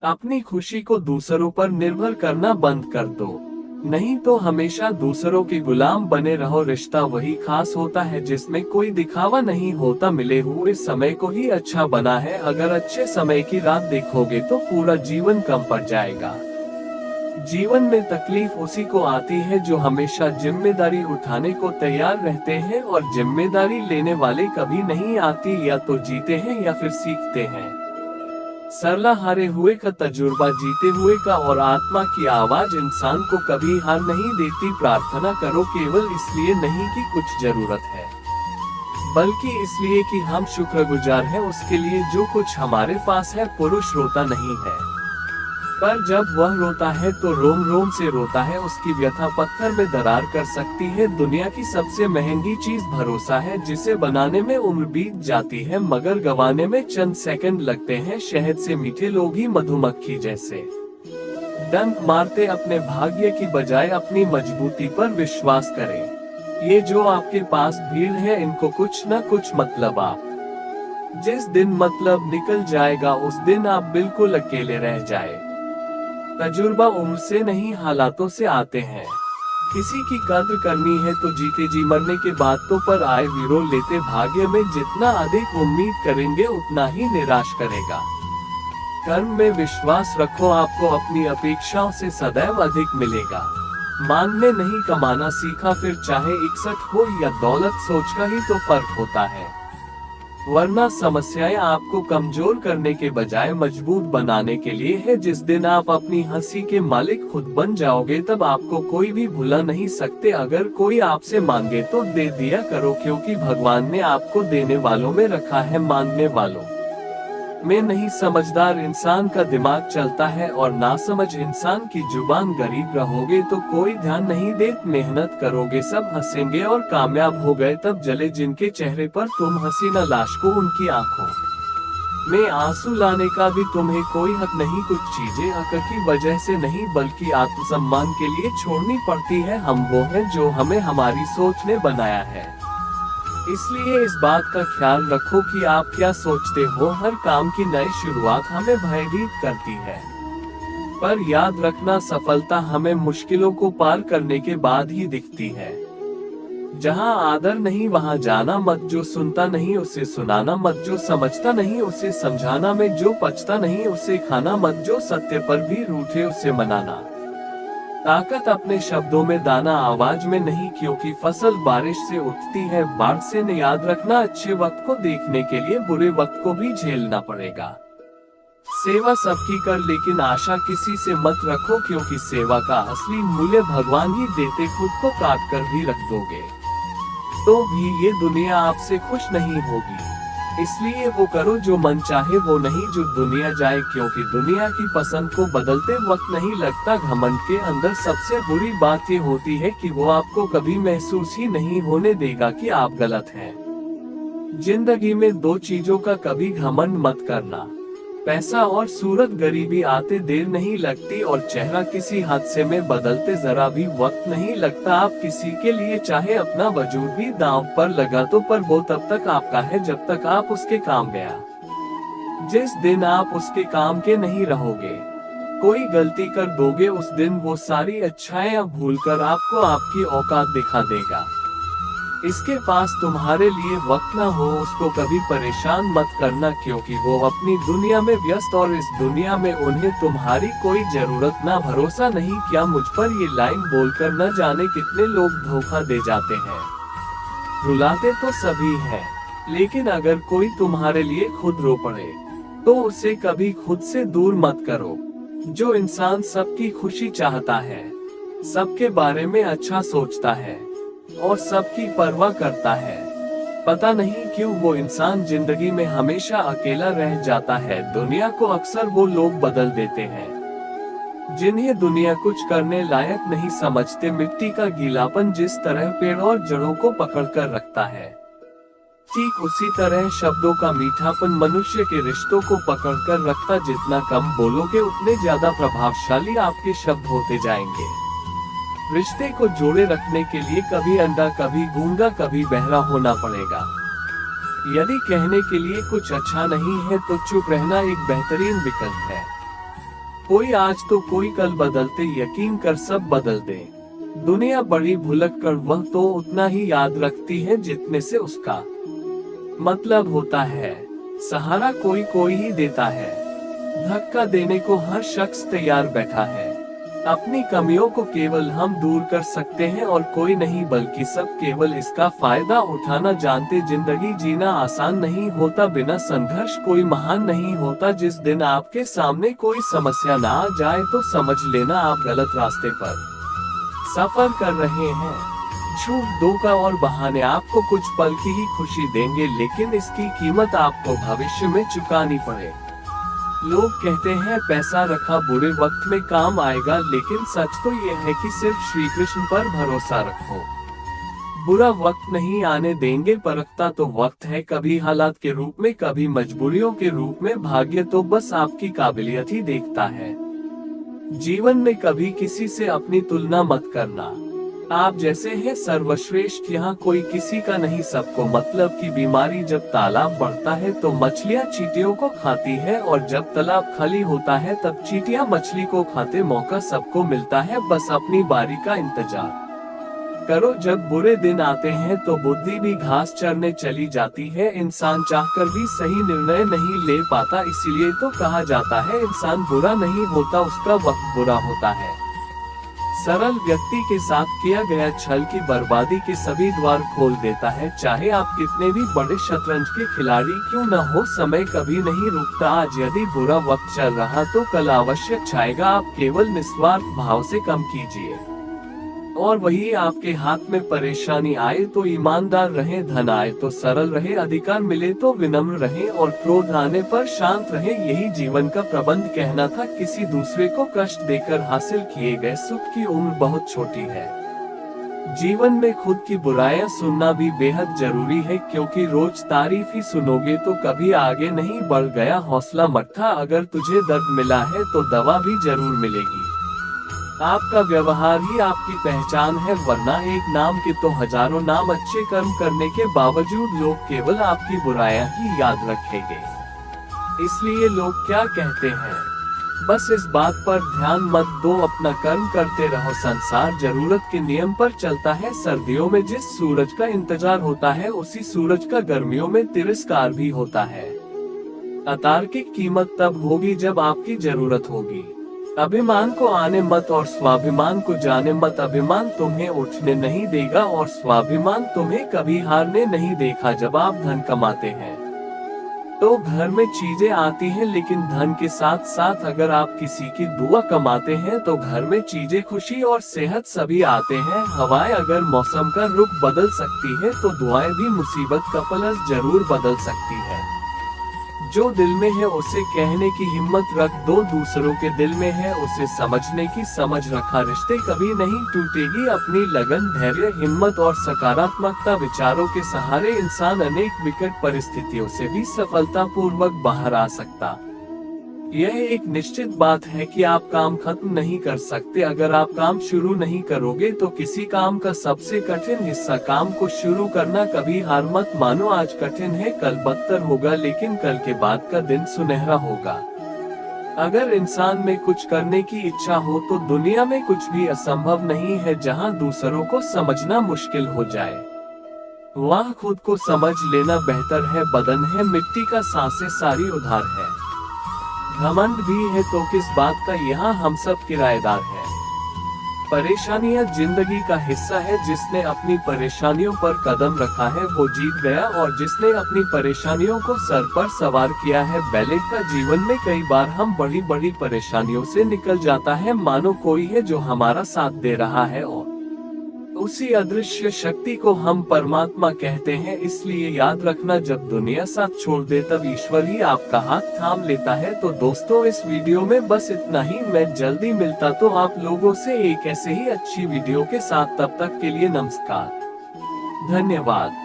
अपनी खुशी को दूसरों पर निर्भर करना बंद कर दो, नहीं तो हमेशा दूसरों के गुलाम बने रहो। रिश्ता वही खास होता है जिसमें कोई दिखावा नहीं होता। मिले हुए समय को ही अच्छा बना है। अगर अच्छे समय की रात देखोगे तो पूरा जीवन कम पड़ जाएगा। जीवन में तकलीफ उसी को आती है जो हमेशा जिम्मेदारी उठाने को तैयार रहते हैं, और जिम्मेदारी लेने वाले कभी नहीं आती। या तो जीते हैं या फिर सीखते हैं। सरला हारे हुए का तजुर्बा जीते हुए का, और आत्मा की आवाज इंसान को कभी हार नहीं देती। प्रार्थना करो केवल इसलिए नहीं कि कुछ जरूरत है, बल्कि इसलिए कि हम शुक्रगुजार हैं उसके लिए जो कुछ हमारे पास है। पुरुष रोता नहीं है, पर जब वह रोता है तो रोम रोम से रोता है। उसकी व्यथा पत्थर में दरार कर सकती है। दुनिया की सबसे महंगी चीज भरोसा है, जिसे बनाने में उम्र बीत जाती है मगर गंवाने में चंद सेकंड लगते हैं। शहद से मीठे लोग ही मधुमक्खी जैसे डंक मारते अपने भाग्य की बजाय अपनी मजबूती पर विश्वास करें। ये जो आपके पास भीड़ है इनको कुछ न कुछ मतलब आप जिस दिन मतलब निकल जाएगा उस दिन आप बिल्कुल अकेले रह जाए। तजुर्बा उम्र से नहीं हालातों से आते हैं। किसी की कद्र करनी है तो जीते जी मरने के बातों पर आए विरोध लेते। भाग्य में जितना अधिक उम्मीद करेंगे उतना ही निराश करेगा। कर्म में विश्वास रखो, आपको अपनी अपेक्षाओं से सदैव अधिक मिलेगा। मांगने नहीं कमाना सीखा, फिर चाहे 61 हो या दौलत, सोच का ही तो फर्क होता है। वरना समस्याएं आपको कमजोर करने के बजाय मजबूत बनाने के लिए है। जिस दिन आप अपनी हंसी के मालिक खुद बन जाओगे तब आपको कोई भी भुला नहीं सकते। अगर कोई आपसे मांगे तो दे दिया करो, क्योंकि भगवान ने आपको देने वालों में रखा है, मांगने वालों में नहीं। समझदार इंसान का दिमाग चलता है और नासमझ इंसान की जुबान। गरीब रहोगे तो कोई ध्यान नहीं दे, मेहनत करोगे सब हंसेंगे, और कामयाब हो गए तब जले जिनके चेहरे पर तुम हंसी न, लाश को उनकी आंखों में आंसू लाने का भी तुम्हें कोई हक नहीं। कुछ चीजें हक की वजह से नहीं बल्कि आत्मसम्मान के लिए छोड़नी पड़ती है। हम वो हैं जो हमें हमारी सोच ने बनाया है, इसलिए इस बात का ख्याल रखो कि आप क्या सोचते हो। हर काम की नई शुरुआत हमें भयभीत करती है, पर याद रखना सफलता हमें मुश्किलों को पार करने के बाद ही दिखती है। जहां आदर नहीं वहां जाना मत, जो सुनता नहीं उसे सुनाना मत, जो समझता नहीं उसे समझाना में, जो पचता नहीं उसे खाना मत, जो सत्य पर भी रूठे उसे मनाना। ताकत अपने शब्दों में, दाना आवाज में नहीं, क्योंकि फसल बारिश से उठती है, बाढ़ से नहीं। याद रखना अच्छे वक्त को देखने के लिए बुरे वक्त को भी झेलना पड़ेगा। सेवा सबकी कर लेकिन आशा किसी से मत रखो, क्योंकि सेवा का असली मूल्य भगवान ही देते। खुद को काट कर भी रख दोगे तो भी ये दुनिया आपसे खुश नहीं होगी। इसलिए वो करो जो मन चाहे, वो नहीं जो दुनिया जाए, क्योंकि दुनिया की पसंद को बदलते वक्त नहीं लगता। घमंड के अंदर सबसे बुरी बात ये होती है कि वो आपको कभी महसूस ही नहीं होने देगा कि आप गलत हैं। जिंदगी में दो चीजों का कभी घमंड मत करना, पैसा और सूरत। गरीबी आते देर नहीं लगती और चेहरा किसी हादसे में बदलते जरा भी वक्त नहीं लगता। आप किसी के लिए चाहे अपना वजूद भी दांव पर लगा दो, पर वो तब तक आपका है जब तक आप उसके काम गया। जिस दिन आप उसके काम के नहीं रहोगे, कोई गलती कर दोगे, उस दिन वो सारी अच्छाइयां भूलकर आपको आपकी औकात दिखा देगा। इसके पास तुम्हारे लिए वक्त न हो उसको कभी परेशान मत करना, क्योंकि वो अपनी दुनिया में व्यस्त और इस दुनिया में उन्हें तुम्हारी कोई जरूरत ना। भरोसा नहीं किया मुझ पर, ये लाइन बोलकर न जाने कितने लोग धोखा दे जाते हैं। रुलाते तो सभी हैं, लेकिन अगर कोई तुम्हारे लिए खुद रो पड़े तो उसे कभी खुद से दूर मत करो। जो इंसान सबकी खुशी चाहता है, सबके बारे में अच्छा सोचता है और सबकी परवाह करता है, पता नहीं क्यों वो इंसान जिंदगी में हमेशा अकेला रह जाता है। दुनिया को अक्सर वो लोग बदल देते हैं जिन्हें दुनिया कुछ करने लायक नहीं समझते। मिट्टी का गीलापन जिस तरह पेड़ और जड़ों को पकड़कर रखता है, ठीक उसी तरह शब्दों का मीठापन मनुष्य के रिश्तों को पकड़कर रखता। जितना कम बोलोगे उतने ज्यादा प्रभावशाली आपके शब्द होते जाएंगे। रिश्ते को जोड़े रखने के लिए कभी अंधा, कभी गूंगा, कभी बहरा होना पड़ेगा। यदि कहने के लिए कुछ अच्छा नहीं है तो चुप रहना एक बेहतरीन विकल्प है। कोई आज तो कोई कल बदलते यकीन कर सब बदल दे। दुनिया बड़ी भुलक कर वह तो उतना ही याद रखती है जितने से उसका मतलब होता है। सहारा कोई कोई ही देता है, धक्का देने को हर शख्स तैयार बैठा है। अपनी कमियों को केवल हम दूर कर सकते हैं और कोई नहीं, बल्कि सब केवल इसका फायदा उठाना जानते। जिंदगी जीना आसान नहीं होता, बिना संघर्ष कोई महान नहीं होता। जिस दिन आपके सामने कोई समस्या ना आ जाए तो समझ लेना आप गलत रास्ते पर सफर कर रहे हैं। झूठ, धोखा और बहाने आपको कुछ पल की ही खुशी देंगे, लेकिन इसकी कीमत आपको भविष्य में चुकानी पड़े। लोग कहते हैं पैसा रखा बुरे वक्त में काम आएगा, लेकिन सच तो ये है कि सिर्फ श्री कृष्ण पर भरोसा रखो। बुरा वक्त नहीं आने देंगे, परखता तो वक्त है, कभी हालात के रूप में, कभी मजबूरियों के रूप में। भाग्य तो बस आपकी काबिलियत ही देखता है। जीवन में कभी किसी से अपनी तुलना मत करना। आप जैसे हैं सर्वश्रेष्ठ, यहाँ कोई किसी का नहीं। सबको मतलब की बीमारी, जब तालाब बढ़ता है तो मछलियाँ चींटियों को खाती है, और जब तालाब खाली होता है तब चींटियाँ मछली को खाते। मौका सबको मिलता है, बस अपनी बारी का इंतजार करो। जब बुरे दिन आते हैं तो बुद्धि भी घास चरने चली जाती है। इंसान चाहकर भी सही निर्णय नहीं ले पाता, इसीलिए तो कहा जाता है इंसान बुरा नहीं होता, उसका वक्त बुरा होता है। सरल व्यक्ति के साथ किया गया छल की बर्बादी के सभी द्वार खोल देता है। चाहे आप कितने भी बड़े शतरंज के खिलाड़ी क्यों न हो, समय कभी नहीं रुकता। आज यदि बुरा वक्त चल रहा तो कल अवश्य छाएगा। आप केवल निस्वार्थ भाव से काम कीजिए, और वही आपके हाथ में। परेशानी आए तो ईमानदार रहे, धन आए तो सरल रहे, अधिकार मिले तो विनम्र रहे, और क्रोध आने पर शांत रहे। यही जीवन का प्रबंध कहना था। किसी दूसरे को कष्ट देकर हासिल किए गए सुख की उम्र बहुत छोटी है। जीवन में खुद की बुराइयां सुनना भी बेहद जरूरी है, क्योंकि रोज तारीफ ही सुनोगे तो कभी आगे नहीं बढ़ गया। हौसला मत खा, अगर तुझे दर्द मिला है तो दवा भी जरूर मिलेगी। आपका व्यवहार ही आपकी पहचान है, वरना एक नाम के तो हजारों नाम। अच्छे कर्म करने के बावजूद लोग केवल आपकी बुराइयां ही याद रखेंगे। इसलिए लोग क्या कहते हैं, बस इस बात पर ध्यान मत दो, अपना कर्म करते रहो। संसार जरूरत के नियम पर चलता है। सर्दियों में जिस सूरज का इंतजार होता है, उसी सूरज का गर्मियों में तिरस्कार भी होता है। अतार्किक कीमत तब होगी जब आपकी जरूरत होगी। अभिमान को आने मत और स्वाभिमान को जाने मत। अभिमान तुम्हें उठने नहीं देगा और स्वाभिमान तुम्हें कभी हारने नहीं देखा। जब आप धन कमाते हैं तो घर में चीजें आती हैं, लेकिन धन के साथ साथ अगर आप किसी की दुआ कमाते हैं तो घर में चीजें, खुशी और सेहत सभी आते हैं। हवाएं अगर मौसम का रुख बदल सकती है तो दुआएं भी मुसीबत का पलस जरूर बदल सकती है। जो दिल में है उसे कहने की हिम्मत रख दो, दूसरों के दिल में है उसे समझने की समझ रखा। रिश्ते कभी नहीं टूटेगी। अपनी लगन, धैर्य, हिम्मत और सकारात्मकता विचारों के सहारे इंसान अनेक विकट परिस्थितियों से भी सफलतापूर्वक बाहर आ सकता। यह एक निश्चित बात है कि आप काम खत्म नहीं कर सकते। अगर आप काम शुरू नहीं करोगे तो किसी काम का सबसे कठिन हिस्सा काम को शुरू करना। कभी हार मत मानो, आज कठिन है कल बदतर होगा, लेकिन कल के बाद का दिन सुनहरा होगा। अगर इंसान में कुछ करने की इच्छा हो तो दुनिया में कुछ भी असंभव नहीं है। जहां दूसरों को समझना मुश्किल हो जाए, वहां खुद को समझ लेना बेहतर है। बदन है मिट्टी का, सांसें सारी उधार है। घमंड भी है तो किस बात का, यहाँ हम सब किराएदार हैं। परेशानियां जिंदगी का हिस्सा है। जिसने अपनी परेशानियों पर कदम रखा है वो जीत गया, और जिसने अपनी परेशानियों को सर पर सवार किया है बैलेट का। जीवन में कई बार हम बड़ी बड़ी परेशानियों से निकल जाता है, मानो कोई है जो हमारा साथ दे रहा है, और उसी अदृश्य शक्ति को हम परमात्मा कहते हैं। इसलिए याद रखना, जब दुनिया साथ छोड़ दे तब ईश्वर ही आपका हाथ थाम लेता है। तो दोस्तों, इस वीडियो में बस इतना ही। मैं जल्दी मिलता तो आप लोगों से एक ऐसे ही अच्छी वीडियो के साथ। तब तक के लिए नमस्कार, धन्यवाद।